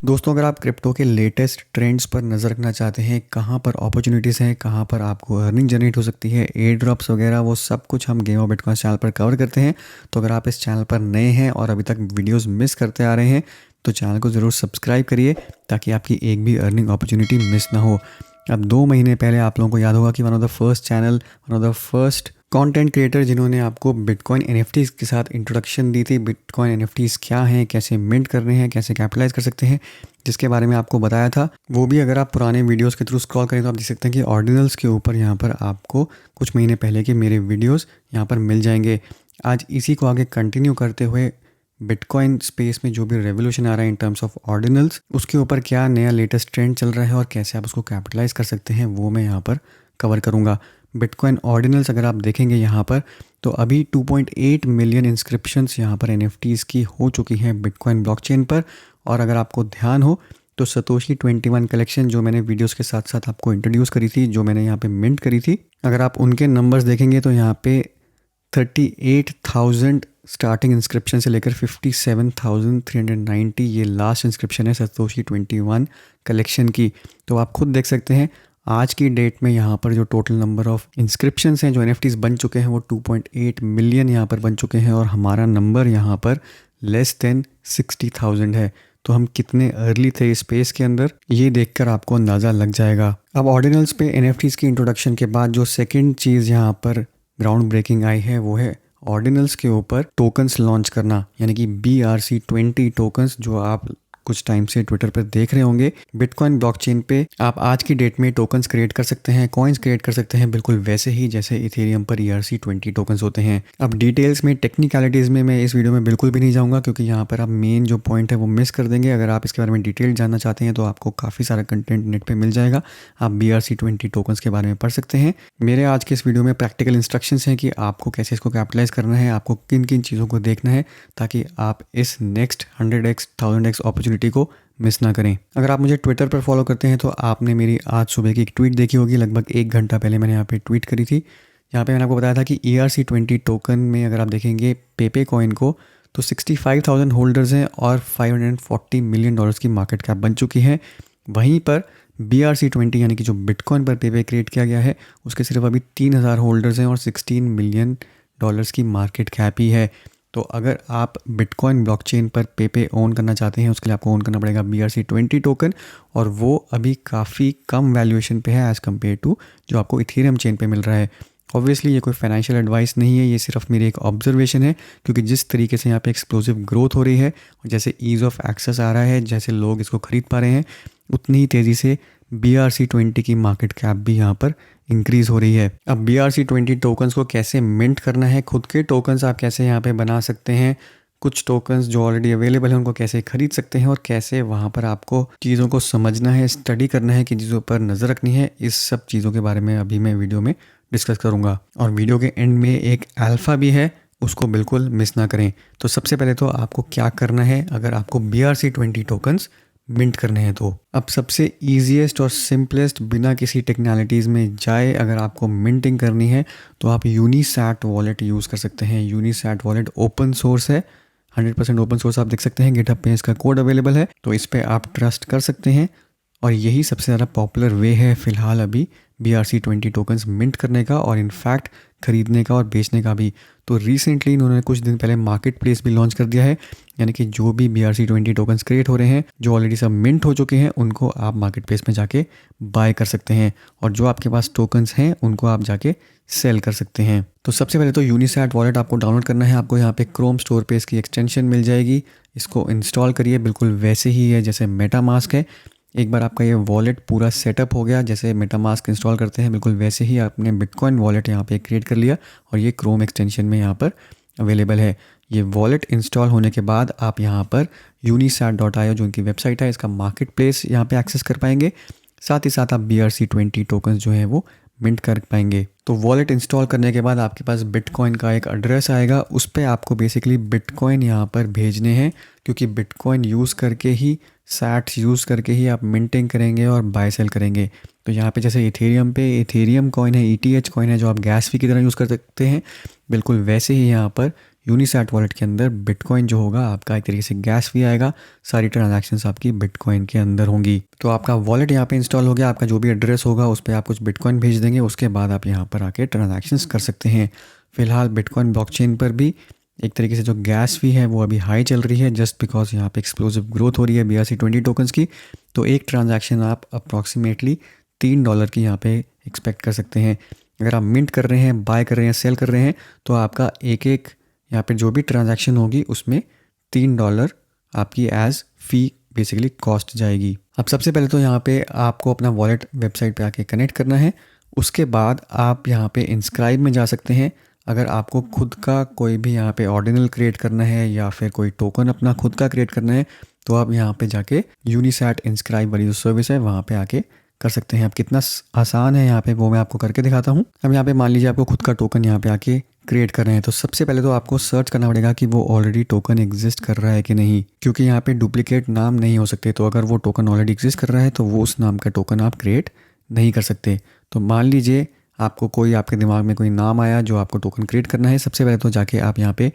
दोस्तों, अगर आप क्रिप्टो के लेटेस्ट ट्रेंड्स पर नज़र रखना चाहते हैं, कहाँ पर अपॉर्चुनिटीज़ हैं, कहाँ पर आपको अर्निंग जनरेट हो सकती है, एयर ड्रॉप्स वगैरह, वो सब कुछ हम गेम ऑफ बिटकॉइन चैनल पर कवर करते हैं। तो अगर आप इस चैनल पर नए हैं और अभी तक वीडियोस मिस करते आ रहे हैं तो चैनल को ज़रूर सब्सक्राइब करिए ताकि आपकी एक भी अर्निंग अपॉर्चुनिटी मिस ना हो। अब 2 महीने पहले आप लोगों को याद होगा कि one of the first channel, one of the first content creator जिन्होंने आपको बिटकॉइन एनएफटीज़ के साथ इंट्रोडक्शन दी थी, बिटकॉइन एनएफटीज़ क्या हैं, कैसे मिंट करने हैं, कैसे कैपिटलाइज कर सकते हैं, जिसके बारे में आपको बताया था। वो भी अगर आप पुराने वीडियोस के थ्रू स्क्रॉल करें तो आप देख सकते हैं कि ऑर्डिनल्स के ऊपर यहाँ पर आपको कुछ महीने पहले के मेरे वीडियोस यहाँ पर मिल जाएंगे। आज इसी को आगे कंटिन्यू करते हुए बिटकॉइन स्पेस में जो भी रेवोल्यूशन आ रहा है इन टर्म्स ऑफ ऑर्डिनल्स, उसके ऊपर क्या नया लेटेस्ट ट्रेंड चल रहा है और कैसे आप उसको कैपिटलाइज कर सकते हैं, वो मैं यहाँ पर कवर करूँगा। बिटकॉइन ऑर्डिनल्स अगर आप देखेंगे यहाँ पर तो अभी 2.8 मिलियन इंस्क्रिप्शंस यहाँ पर एनएफटीज़ की हो चुकी हैं बिटकॉइन ब्लॉकचेन पर। और अगर आपको ध्यान हो तो सतोशी 21 कलेक्शन जो मैंने वीडियोस के साथ साथ आपको इंट्रोड्यूस करी थी, जो मैंने यहाँ पे मिंट करी थी, अगर आप उनके नंबर्स देखेंगे तो यहाँ पे 38,000 स्टार्टिंग इंस्क्रिप्शन से लेकर 57,390 ये लास्ट इंस्क्रिप्शन है सतोशी 21 कलेक्शन की। तो आप खुद देख सकते हैं आज की डेट में यहाँ पर जो टोटल नंबर ऑफ इंस्क्रिप्शंस हैं, जो एनएफटीज़ बन चुके हैं, वो 2.8 मिलियन यहाँ पर बन चुके हैं और हमारा नंबर यहाँ पर लेस देन 60,000 है। तो हम कितने अर्ली थे इस स्पेस के अंदर, ये देखकर आपको अंदाज़ा लग जाएगा। अब ऑर्डिनल्स पे एनएफटीज़ की इंट्रोडक्शन के बाद जो सेकंड चीज़ यहाँ पर ग्राउंड ब्रेकिंग आई है वो है ऑर्डिनल्स के ऊपर टोकन्स लॉन्च करना, यानी कि BRC20 टोकन्स, जो आप कुछ टाइम से ट्विटर पर देख रहे होंगे। बिटकॉइन ब्लॉकचेन पे आप आज की डेट में टोकन्स क्रिएट कर सकते हैं, कॉइन्स क्रिएट कर सकते हैं, बिल्कुल वैसे ही जैसे इथेरियम पर ERC20 टोकन्स होते हैं। अब डिटेल्स में, टेक्निकलिटीज़ में मैं इस वीडियो में बिल्कुल भी नहीं जाऊँगा क्योंकि यहाँ पर आप मेन जो पॉइंट है वो मिस कर देंगे। अगर आप इसके बारे में डिटेल जानना चाहते हैं तो आपको काफ़ी सारा कंटेंट नेट पर मिल जाएगा, आप BRC20 टोकन्स के बारे में पढ़ सकते हैं। मेरे आज के इस वीडियो में प्रैक्टिकल इंस्ट्रक्शंस हैं कि आपको कैसे इसको कैपिटलाइज करना है, आपको किन किन चीज़ों को देखना है ताकि आप इस नेक्स्ट 100x 1000x अपॉर्चुनिटी को मिस ना करें। अगर आप मुझे ट्विटर पर फॉलो करते हैं तो आपने मेरी आज सुबह की एक ट्वीट देखी होगी, लगभग 1 घंटा पहले मैंने यहाँ पे ट्वीट करी थी। यहाँ पे मैंने आपको बताया था कि ERC20 टोकन में अगर आप देखेंगे पेपे कॉइन को तो 65,000 होल्डर्स हैं और $540 मिलियन की मार्केट कैप बन चुकी है। वहीं पर BRC20 यानी कि जो बिटकॉइन पर पेपे क्रिएट किया गया है उसके सिर्फ अभी 3,000 होल्डर्स हैं और $16 मिलियन की मार्केट कैप ही है। तो अगर आप बिटकॉइन ब्लॉकचेन पर पेपे ओन करना चाहते हैं उसके लिए आपको ओन करना पड़ेगा BRC20 टोकन, और वो अभी काफ़ी कम वैल्यूएशन पे है एज़ कम्पेयर टू जो आपको इथेरियम चेन पे मिल रहा है। ऑब्वियसली ये कोई फाइनेंशियल एडवाइस नहीं है, ये सिर्फ मेरी एक ऑब्जर्वेशन है क्योंकि जिस तरीके से यहाँ पे एक्सप्लोसिव ग्रोथ हो रही है और जैसे ईज़ ऑफ एक्सेस आ रहा है, जैसे लोग इसको ख़रीद पा रहे हैं, उतनी ही तेज़ी से BRC20 की मार्केट कैप भी यहाँ पर इंक्रीज़ हो रही है। अब BRC20 टोकन्स को कैसे मिंट करना है, खुद के टोकन्स आप कैसे यहाँ पे बना सकते हैं, कुछ टोकन्स जो ऑलरेडी अवेलेबल हैं उनको कैसे खरीद सकते हैं और कैसे वहाँ पर आपको चीज़ों को समझना है, स्टडी करना है, कि चीज़ों पर नज़र रखनी है, इस सब चीज़ों के बारे में अभी मैं वीडियो में डिस्कस करूँगा। और वीडियो के एंड में एक अल्फ़ा भी है, उसको बिल्कुल मिस ना करें। तो सबसे पहले तो आपको क्या करना है अगर आपको BRC20 टोकन्स मिंट करने हैं तो अब सबसे ईजीएस्ट और सिंपलेस्ट, बिना किसी टेक्नोलॉजीज़ में जाए, अगर आपको मिंटिंग करनी है तो आप यूनिसैट वॉलेट यूज़ कर सकते हैं। यूनिसैट वॉलेट ओपन सोर्स है, 100% ओपन सोर्स, आप देख सकते हैं गिटहब पे इसका कोड अवेलेबल है, तो इस पर आप ट्रस्ट कर सकते हैं। और यही सबसे ज़्यादा पॉपुलर वे है फ़िलहाल अभी BRC20 टोकन्स मिंट करने का और इनफैक्ट ख़रीदने का और बेचने का भी। तो रिसेंटली इन्होंने कुछ दिन पहले मार्केट प्लेस भी लॉन्च कर दिया है, यानी कि जो भी BRC20 टोकन्स क्रिएट हो रहे हैं, जो ऑलरेडी सब मिंट हो चुके हैं, उनको आप मार्केट प्लेस में जाके बाय कर सकते हैं और जो आपके पास टोकन्स हैं उनको आप जाके सेल कर सकते हैं। तो सबसे पहले तो यूनिसैट वॉलेट आपको डाउनलोड करना है। आपको यहाँ पे क्रोम स्टोर पे इसकी एक्सटेंशन मिल जाएगी, इसको इंस्टॉल करिए, बिल्कुल वैसे ही है जैसे मेटामास्क है। एक बार आपका ये वॉलेट पूरा सेटअप हो गया, जैसे मेटामास्क इंस्टॉल करते हैं बिल्कुल वैसे ही आपने बिटकॉइन वॉलेट यहाँ पे क्रिएट कर लिया और ये क्रोम एक्सटेंशन में यहाँ पर अवेलेबल है। ये वॉलेट इंस्टॉल होने के बाद आप यहाँ पर unisat.io जो उनकी वेबसाइट है, इसका मार्केट प्लेस यहाँ पे एक्सेस कर पाएंगे। साथ ही साथ आप BRC20 टोकन्स जो है वो मिंट कर पाएंगे। तो वॉलेट इंस्टॉल करने के बाद आपके पास बिटकॉइन का एक एड्रेस आएगा, उस पर आपको बेसिकली बिटकॉइन यहाँ पर भेजने हैं, क्योंकि बिटकॉइन यूज़ करके ही, सैट्स यूज़ करके ही आप मिंटिंग करेंगे और बाय सेल करेंगे। तो यहाँ पे जैसे इथेरियम पे इथेरियम कॉइन है, ETH कॉइन है जो आप गैस फी की तरह यूज़ कर सकते हैं, बिल्कुल वैसे ही यहाँ पर यूनिसैट वॉलेट के अंदर बिटकॉइन जो होगा आपका एक तरीके से गैस फी आएगा, सारी ट्रांजैक्शंस आपकी बिटकॉइन के अंदर होंगी। तो आपका वॉलेट यहाँ पे इंस्टॉल हो गया, आपका जो भी एड्रेस होगा उस पर आप कुछ बिटकॉइन भेज देंगे, उसके बाद आप यहाँ पर आके ट्रांजैक्शंस कर सकते हैं। फिलहाल बिटकॉइन ब्लॉकचेन पर भी एक तरीके से जो गैस फी है वो अभी हाई चल रही है, जस्ट बिकॉज यहाँ पे एक्सप्लोसिव ग्रोथ हो रही है BRC20 टोकन्स की। तो एक ट्रांजैक्शन आप अप्रॉक्सीमेटली $3 की यहाँ पे एक्सपेक्ट कर सकते हैं। अगर आप मिंट कर रहे हैं, बाय कर रहे हैं, सेल कर रहे हैं, तो आपका एक एक यहाँ पे जो भी ट्रांजैक्शन होगी उसमें $3 आपकी एज फी बेसिकली कॉस्ट जाएगी। अब सबसे पहले तो यहाँ पे आपको अपना वॉलेट वेबसाइट पे आके कनेक्ट करना है, उसके बाद आप यहाँ पे इंस्क्राइब में जा सकते हैं। अगर आपको खुद का कोई भी यहाँ पे ऑर्डिनल क्रिएट करना है या फिर कोई टोकन अपना खुद का क्रिएट करना है, तो आप यहाँ पे जाके यूनिसैट इंस्क्राइब वाली जो सर्विस है वहाँ पे आके कर सकते हैं। अब कितना आसान है यहाँ पे वो मैं आपको करके दिखाता हूँ। अब यहाँ पे मान लीजिए आपको खुद का टोकन यहाँ पे आके क्रिएट कर रहे हैं, तो सबसे पहले तो आपको सर्च करना पड़ेगा कि वो ऑलरेडी टोकन एग्जिस्ट कर रहा है कि नहीं, क्योंकि यहाँ पे डुप्लीकेट नाम नहीं हो सकते। तो अगर वो टोकन ऑलरेडी एग्जिस्ट कर रहा है तो वो उस नाम का टोकन आप क्रिएट नहीं कर सकते। तो मान लीजिए आपको कोई आपके दिमाग में कोई नाम आया जो आपको टोकन क्रिएट करना है, सबसे पहले तो जाके आप यहाँ पे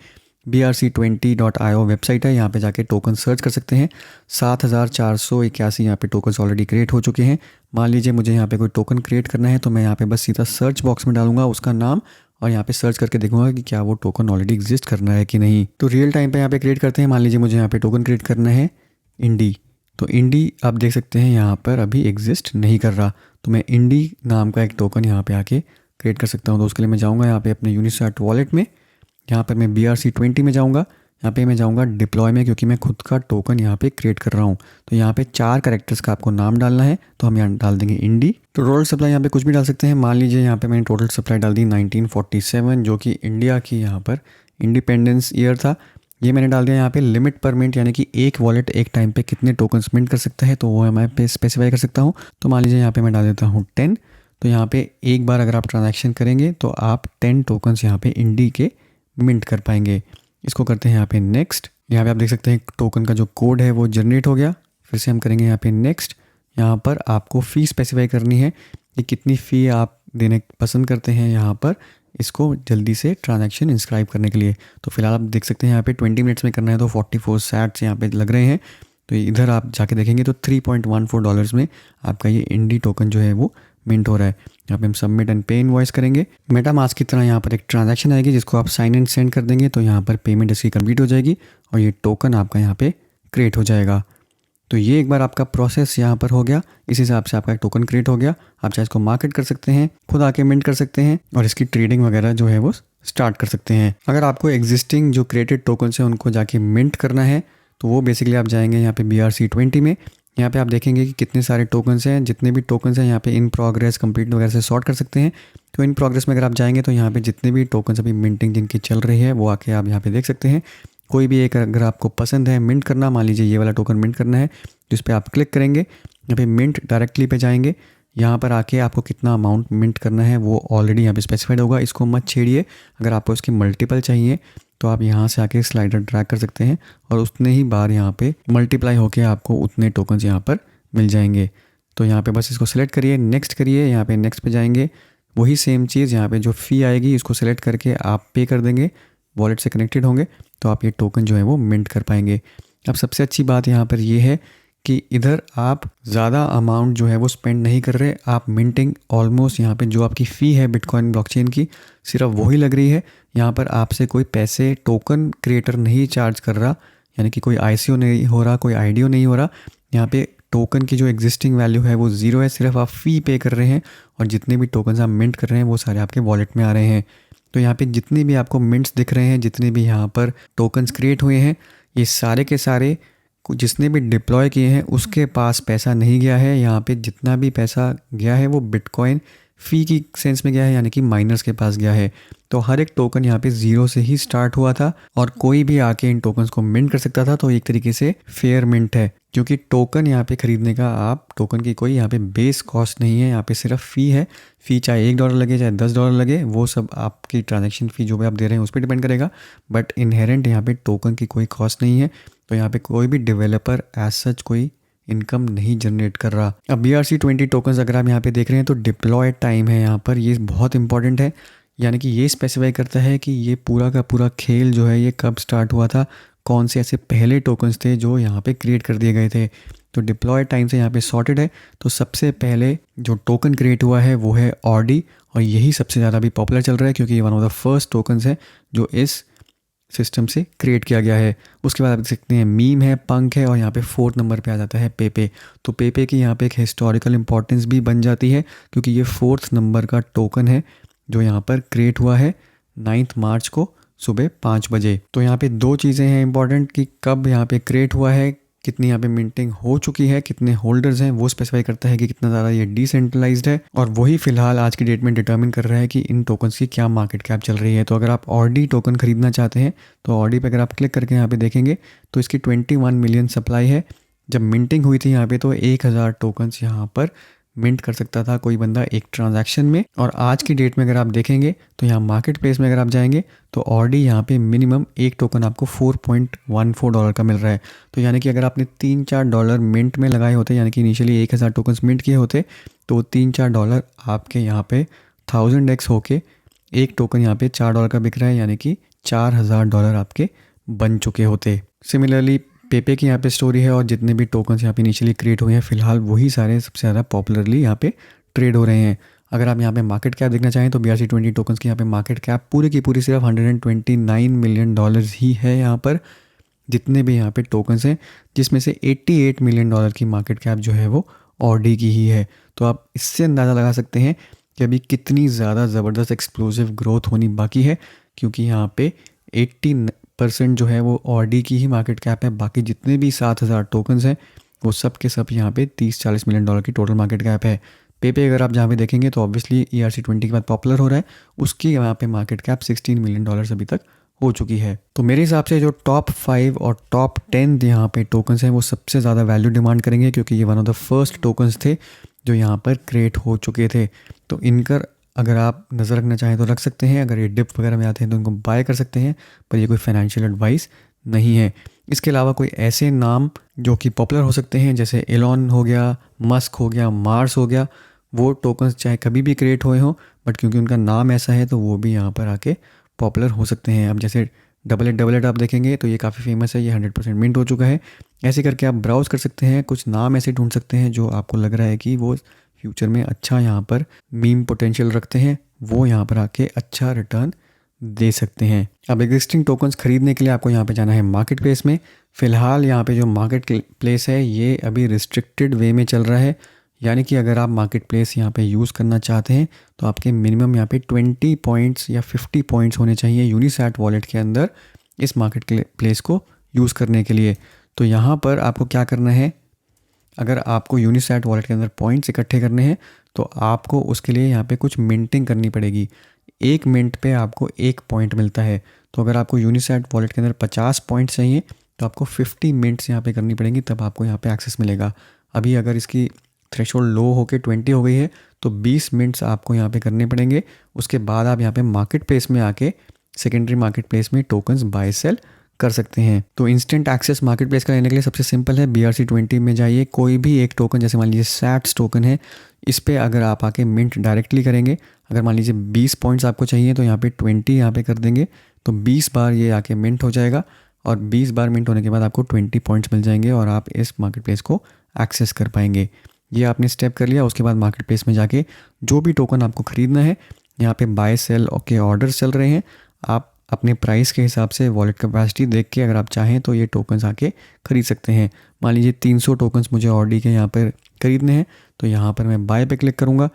BRC20.io वेबसाइट है, यहाँ पे जाके टोकन सर्च कर सकते हैं। 7481 यहाँ पे टोकन्स ऑलरेडी क्रिएट हो चुके हैं। मान लीजिए मुझे यहाँ पे कोई टोकन क्रिएट करना है, तो मैं यहाँ पे बस सीधा सर्च बॉक्स में डालूंगा उसका नाम और यहाँ पे सर्च करके देखूंगा कि क्या वो टोकन ऑलरेडी एग्जिस्ट करना है कि नहीं। तो रियल टाइम पे यहाँ पे क्रिएट करते हैं। मान लीजिए मुझे यहाँ पे टोकन क्रिएट करना है इंडी, तो इंडी आप देख सकते हैं यहाँ पर अभी एग्जिस्ट नहीं कर रहा, तो मैं इंडी नाम का एक टोकन यहाँ पे आके क्रिएट कर सकता हूँ। तो उसके लिए मैं जाऊँगा यहाँ पे अपने यूनिसैट वॉलेट में, यहाँ पर मैं BRC20 में जाऊँगा, यहाँ पे मैं जाऊँगा डिप्लॉय में, क्योंकि मैं खुद का टोकन यहाँ पे क्रिएट कर रहा हूँ। तो यहाँ पे 4 कैरेक्टर्स का आपको नाम डालना है, तो हम यहाँ डाल देंगे इंडी। तो टोटल सप्लाई यहाँ पे कुछ भी डाल सकते हैं। मान लीजिए यहाँ पे मैंने टोटल सप्लाई डाल दी 1947, जो कि इंडिया की यहाँ पर इंडिपेंडेंस ईयर था। ये मैंने डाल दिया। यहाँ पे लिमिट पर मिनट यानी कि एक वॉलेट एक टाइम पे कितने टोकन्स मिंट कर सकता है, तो वो मैं पे स्पेसिफाई कर सकता हूँ। तो मान लीजिए यहाँ पे मैं डाल देता हूँ 10। तो यहाँ पे एक बार अगर आप ट्रांजैक्शन करेंगे तो आप 10 टोकन्स यहाँ पे इंडी के मिंट कर पाएंगे। इसको करते हैं यहाँ पे नेक्स्ट। यहाँ पे आप देख सकते हैं टोकन का जो कोड है वो जनरेट हो गया। फिर से हम करेंगे यहाँ पे नेक्स्ट। यहाँ पर आपको फ़ी स्पेसिफाई करनी है कि कितनी फ़ी आप देने पसंद करते हैं यहाँ पर इसको जल्दी से ट्रांजैक्शन इंस्क्राइब करने के लिए। तो फिलहाल आप देख सकते हैं यहाँ पे 20 मिनट्स में करना है, तो 44 सैट्स यहाँ पे लग रहे हैं। तो इधर आप जाके देखेंगे तो $3.14 में आपका ये इंडी टोकन जो है वो मिंट हो रहा है। यहाँ पे हम सबमिट एंड पे इनवॉइस करेंगे। मेटामास्क की तरह यहाँ पर एक ट्रांजैक्शन आएगी जिसको आप साइन एंड सेंड कर देंगे, तो यहाँ पर पेमेंट इसकी कंप्लीट हो जाएगी और ये टोकन आपका यहाँ पे क्रिएट हो जाएगा। तो ये एक बार आपका प्रोसेस यहाँ पर हो गया। इस हिसाब से आपका एक टोकन क्रिएट हो गया। आप चाहे इसको मार्केट कर सकते हैं, खुद आके मिंट कर सकते हैं और इसकी ट्रेडिंग वगैरह जो है वो स्टार्ट कर सकते हैं। अगर आपको एग्जिस्टिंग जो क्रिएटेड टोकन्स हैं उनको जाके मिंट करना है, तो वो बेसिकली आप जाएंगे यहाँ पे BRC20 में। यहाँ पे आप देखेंगे कि कितने सारे टोकन्स हैं, जितने भी टोकन्स हैं यहाँ पे इन प्रोग्रेस, कंप्लीट वगैरह से सॉर्ट कर सकते हैं। तो इन प्रोग्रेस में अगर आप जाएंगे तो यहाँ पे जितने भी टोकन्स अभी मिंटिंग जिनकी चल रही है वो आके आप यहाँ पे देख सकते हैं। कोई भी एक अगर आपको पसंद है मिंट करना, मान लीजिए ये वाला टोकन मिंट करना है, जिस पे आप क्लिक करेंगे यहाँ पे मिंट डायरेक्टली पे जाएंगे। यहाँ पर आके आपको कितना अमाउंट मिंट करना है वो ऑलरेडी यहाँ पे स्पेसिफाइड होगा, इसको मत छेड़िए। अगर आपको इसके मल्टीपल चाहिए तो आप यहाँ से आके स्लाइडर ड्रैग कर सकते हैं और उतने ही बार यहाँ पे मल्टीप्लाई होके आपको उतने टोकन्स यहाँ पर मिल जाएंगे। तो यहाँ पे बस इसको सिलेक्ट करिए, नेक्स्ट करिए, यहाँ पे नेक्स्ट पे जाएंगे। वही सेम चीज़ यहाँ पे जो फ़ी आएगी इसको सिलेक्ट करके आप पे कर देंगे, वॉलेट से कनेक्टेड होंगे, तो आप ये टोकन जो है वो मिंट कर पाएंगे। अब सबसे अच्छी बात यहाँ पर ये है कि इधर आप ज़्यादा अमाउंट जो है वो स्पेंड नहीं कर रहे। आप मिंटिंग ऑलमोस्ट यहाँ पे जो आपकी फ़ी है बिटकॉइन ब्लॉकचेन की सिर्फ वही लग रही है। यहाँ पर आपसे कोई पैसे टोकन क्रिएटर नहीं चार्ज कर रहा, यानी कि कोई ICO नहीं हो रहा, कोई IDO नहीं हो रहा। यहाँ पे टोकन की जो एग्जिस्टिंग वैल्यू है वो 0 है, सिर्फ आप फ़ी पे कर रहे हैं और जितने भी टोकन्स आप मिंट कर रहे हैं वो सारे आपके वॉलेट में आ रहे हैं। तो यहाँ पे जितने भी आपको मिंट्स दिख रहे हैं, जितने भी यहाँ पर टोकन्स क्रिएट हुए हैं, ये सारे के सारे जिसने भी डिप्लॉय किए हैं उसके पास पैसा नहीं गया है। यहाँ पे जितना भी पैसा गया है वो बिटकॉइन फ़ी की सेंस में गया है, यानी कि माइनर्स के पास गया है। तो हर एक टोकन यहाँ पे 0 से ही स्टार्ट हुआ था और कोई भी आके इन टोकन्स को मिंट कर सकता था। तो एक तरीके से फेयर मिंट है, क्योंकि टोकन यहाँ पे खरीदने का आप टोकन की कोई यहाँ पे बेस कॉस्ट नहीं है। यहाँ पे सिर्फ फ़ी है। फ़ी चाहे $1 लगे चाहे $10 लगे, वो सब आपकी ट्रांजैक्शन फ़ी जो भी आप दे रहे हैं उस पर डिपेंड करेगा। बट इनहेरेंट यहाँ पे टोकन की कोई कॉस्ट नहीं है। तो यहाँ पे कोई भी डेवलपर एज सच कोई इनकम नहीं जनरेट कर रहा। अब BRC20 टोकन्स अगर आप यहाँ पे देख रहे हैं तो डिप्लॉय टाइम है यहाँ पर, ये बहुत इंपॉर्टेंट है। यानी कि ये स्पेसिफाई करता है कि ये पूरा का पूरा खेल जो है ये कब स्टार्ट हुआ था, कौन से ऐसे पहले टोकन्स थे जो यहाँ पे क्रिएट कर दिए गए थे। तो डिप्लॉय टाइम से यहाँ पे सॉर्टेड है। तो सबसे पहले जो टोकन क्रिएट हुआ है वो है ऑडी, और यही सबसे ज़्यादा भी पॉपुलर चल रहा है क्योंकि ये one of the first tokens है जो इस सिस्टम से क्रिएट किया गया है। उसके बाद आप देख सकते हैं मीम है, पंक है, और यहाँ पे 4th नंबर पे आ जाता है पेपे। तो पेपे की यहाँ पे एक हिस्टोरिकल इंपॉर्टेंस भी बन जाती है क्योंकि ये 4th नंबर का टोकन है जो यहाँ पर क्रिएट हुआ है 9 मार्च को सुबह 5 बजे। तो यहाँ पे दो चीज़ें हैं इंपॉर्टेंट कि कब यहाँ पे क्रिएट हुआ है, कितनी यहाँ पे मिंटिंग हो चुकी है, कितने होल्डर्स हैं, वो स्पेसिफाई करता है कि कितना ज़्यादा ये डिसेंट्रलाइज्ड है, और वही फिलहाल आज की डेट में डिटर्मिन कर रहा है कि इन टोकन्स की क्या मार्केट कैप चल रही है। तो अगर आप ऑडी टोकन खरीदना चाहते हैं तो ऑडी पे अगर आप क्लिक करके यहाँ पे देखेंगे तो इसकी 21 मिलियन सप्लाई है। जब मिंटिंग हुई थी यहाँ पे तो 1000 टोकन्स यहाँ पर मिंट कर सकता था कोई बंदा एक ट्रांजैक्शन में। और आज की डेट में अगर आप देखेंगे तो यहाँ मार्केट प्लेस में अगर आप जाएंगे तो ऑडी यहाँ पे मिनिमम एक टोकन आपको $4.14 का मिल रहा है। तो यानी कि अगर आपने $3-4 मिंट में लगाए होते, यानी कि इनिशियली 1000 टोकन्स मिंट किए होते, तो $3-4 आपके यहाँ पे 1000x होके एक टोकन यहाँ पे $4 का बिक रहा है, यानी कि $4000 आपके बन चुके होते। सिमिलरली पेपे की यहाँ पे स्टोरी है, और जितने भी टोकन्स यहाँ पे इनिशियली क्रिएट हुए हैं फिलहाल वही सारे सबसे ज़्यादा पॉपुलरली यहाँ पे ट्रेड हो रहे हैं। अगर आप यहाँ पे मार्केट कैप देखना चाहें तो BRC20 टोकन्स की यहाँ पे मार्केट कैप पूरी की पूरी सिर्फ $129 मिलियन ही है यहाँ पर, जितने भी यहाँ पे टोकन्स हैं, जिसमें से $88 मिलियन की मार्केट कैप जो है वो ऑडी की ही है। तो आप इससे अंदाज़ा लगा सकते हैं कि अभी कितनी ज़्यादा ज़बरदस्त एक्सप्लोसिव ग्रोथ होनी बाकी है, क्योंकि यहाँ पे 80% जो है वो ऑडी की ही मार्केट कैप है। बाकी जितने भी 7000 टोकन्स हैं वो सब के सब यहाँ पे $30-40 मिलियन की टोटल मार्केट कैप है। पेपे अगर आप जहाँ पे देखेंगे तो ऑब्वियसली ERC20 के बाद पॉपुलर हो रहा है, उसकी यहाँ पे मार्केट कैप $16 मिलियन अभी तक हो चुकी है। तो मेरे हिसाब से जो टॉप 5 और टॉप 10 यहाँ पे टोकन्स हैं वो सबसे ज़्यादा वैल्यू डिमांड करेंगे, क्योंकि ये one of the first tokens थे जो यहाँ पर क्रिएट हो चुके थे। तो इनकर अगर आप नज़र रखना चाहें तो रख सकते हैं, अगर ये डिप वगैरह में आते हैं तो इनको बाय कर सकते हैं, पर ये कोई फाइनेंशियल एडवाइस नहीं है। इसके अलावा कोई ऐसे नाम जो कि पॉपुलर हो सकते हैं जैसे एलॉन हो गया, मस्क हो गया, मार्स हो गया, वो टोकन्स चाहे कभी भी क्रिएट हुए हों, बट क्योंकि उनका नाम ऐसा है तो वो भी यहाँ पर आके पॉपुलर हो सकते हैं। अब जैसे डबल आप देखेंगे तो ये काफ़ी फेमस है, ये 100% मिंट हो चुका है। ऐसे करके आप ब्राउज़ कर सकते हैं, कुछ नाम ऐसे ढूंढ सकते हैं जो आपको लग रहा है कि वो फ्यूचर में अच्छा यहाँ पर मीम पोटेंशियल रखते हैं, वो यहाँ पर आके अच्छा रिटर्न दे सकते हैं। अब एग्जिस्टिंग टोकन्स खरीदने के लिए आपको यहाँ पे जाना है मार्केट प्लेस में। फ़िलहाल यहाँ पे जो मार्केट प्लेस है ये अभी रिस्ट्रिक्टेड वे में चल रहा है, यानी कि अगर आप मार्केट प्लेस यहाँ पे यूज़ करना चाहते हैं तो आपके मिनिमम यहाँ पे 20 पॉइंट्स या 50 पॉइंट्स होने चाहिए यूनिसैट वॉलेट के अंदर इस मार्केट प्लेस को यूज़ करने के लिए। तो यहाँ पर आपको क्या करना है, अगर आपको यूनिसैट वॉलेट के अंदर पॉइंट्स इकट्ठे करने हैं तो आपको उसके लिए यहाँ पे कुछ मिंटिंग करनी पड़ेगी। एक मिनट पे आपको 1 पॉइंट मिलता है। तो अगर आपको यूनिसैट वॉलेट के अंदर 50 पॉइंट्स चाहिए तो आपको 50 मिनट्स यहाँ पे करनी पड़ेंगी, तब आपको यहाँ पे एक्सेस मिलेगा। अभी अगर इसकी थ्रेशोल्ड लो होके 20 हो गई है तो 20 मिनट्स आपको यहाँ पे करने पड़ेंगे। उसके बाद आप यहाँ पे मार्केट प्लेस में आके सेकेंडरी मार्केट प्लेस में टोकन्स बाय सेल कर सकते हैं। तो इंस्टेंट एक्सेस मार्केट प्लेस का लेने के लिए सबसे सिंपल है, BRC20 में जाइए, कोई भी एक टोकन, जैसे मान लीजिए सैट्स टोकन है, इस पर अगर आप आके मिंट डायरेक्टली करेंगे, अगर मान लीजिए 20 पॉइंट्स आपको चाहिए तो यहाँ पे 20 यहाँ पे कर देंगे तो 20 बार ये आके मिंट हो जाएगा, और 20 बार मिंट होने के बाद आपको 20 पॉइंट्स मिल जाएंगे और आप इस मार्केट प्लेस को एक्सेस कर पाएंगे। ये आपने स्टेप कर लिया। उसके बाद मार्केट प्लेस में जाके जो भी टोकन आपको ख़रीदना है, यहाँ पे बाय सेल के ऑर्डर्स चल रहे हैं, आप अपने प्राइस के हिसाब से वॉलेट कैपेसिटी देख के अगर आप चाहें तो ये टोकन्स आके ख़रीद सकते हैं। मान लीजिए 300 टोकन्स मुझे ऑडी के यहाँ पर ख़रीदने हैं, तो यहाँ पर मैं बाय पे क्लिक करूँगा,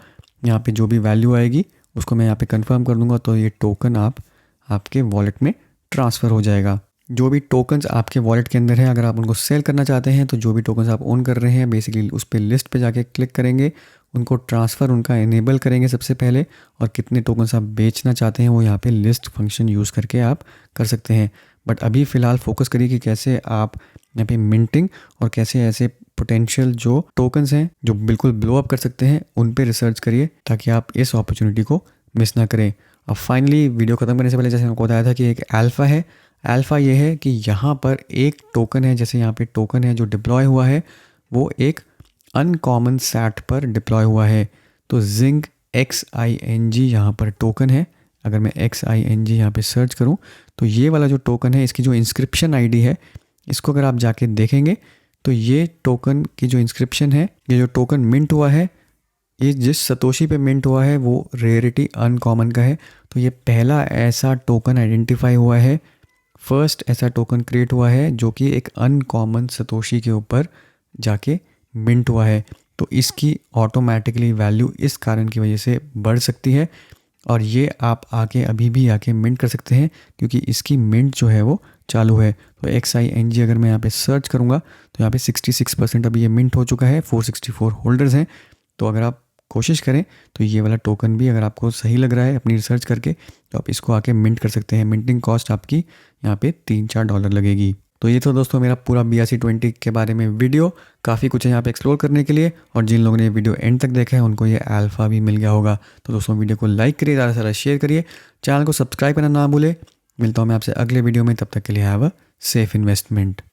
यहाँ पे जो भी वैल्यू आएगी उसको मैं यहाँ पे कंफर्म कर दूँगा, तो ये टोकन आपके वॉलेट में ट्रांसफ़र हो जाएगा। जो भी टोकन्स आपके वॉलेट के अंदर है, अगर आप उनको सेल करना चाहते हैं तो जो भी टोकन्स आप ओन कर रहे हैं बेसिकली उस पर लिस्ट पे जाके क्लिक करेंगे, उनको ट्रांसफ़र उनका इनेबल करेंगे सबसे पहले, और कितने टोकन्स आप बेचना चाहते हैं वो यहाँ पे लिस्ट फंक्शन यूज़ करके आप कर सकते हैं। बट अभी फ़िलहाल फोकस करिए कि कैसे आप यहाँ पे मिंटिंग और कैसे ऐसे पोटेंशियल जो टोकन्स हैं जो बिल्कुल ब्लो अप कर सकते हैं उन पे रिसर्च करिए, ताकि आप इस अपॉर्चुनिटी को मिस ना करें। अब फाइनली वीडियो ख़त्म करने से पहले जैसे आपको बताया था कि एक अल्फ़ा है। अल्फ़ा ये है कि यहाँ पर एक टोकन है, जैसे यहाँ पे टोकन है जो डिप्लॉय हुआ है, वो एक अनकॉमन सैट पर डिप्लॉय हुआ है। तो जिंग XING यहाँ पर टोकन है। अगर मैं XING यहाँ पे सर्च करूँ तो ये वाला जो टोकन है, इसकी जो इंस्क्रिप्शन आईडी है, इसको अगर आप जाके देखेंगे तो ये टोकन की जो इंस्क्रिप्शन है, ये जो टोकन मिंट हुआ है, ये जिस सतोशी पे मिंट हुआ है वो रेयरिटी अनकॉमन का है। तो ये पहला ऐसा टोकन आइडेंटिफाई हुआ है, फर्स्ट ऐसा टोकन क्रिएट हुआ है जो कि एक अनकॉमन सतोशी के ऊपर जाके मिंट हुआ है। तो इसकी ऑटोमेटिकली वैल्यू इस कारण की वजह से बढ़ सकती है और ये आप आके अभी भी आके मिंट कर सकते हैं क्योंकि इसकी मिंट जो है वो चालू है। तो XING अगर मैं यहाँ पे सर्च करूँगा तो यहाँ पे 66% अभी ये मिंट हो चुका है, 464 होल्डर्स हैं। तो अगर आप कोशिश करें तो ये वाला टोकन भी अगर आपको सही लग रहा है अपनी रिसर्च करके, तो आप इसको आके मिंट कर सकते हैं। मिंटिंग कॉस्ट आपकी यहाँ पे $3-4 लगेगी। तो ये तो दोस्तों मेरा पूरा BRC20 के बारे में वीडियो। काफ़ी कुछ है यहाँ पे एक्सप्लोर करने के लिए और जिन लोगों ने ये वीडियो एंड तक देखा है उनको ये अल्फ़ा भी मिल गया होगा। तो दोस्तों वीडियो को लाइक करिए, ज़्यादा से ज़्यादा शेयर करिए, चैनल को सब्सक्राइब करना ना भूले। मिलता हूँ मैं आपसे अगले वीडियो में, तब तक के लिए हैव अ सेफ इन्वेस्टमेंट।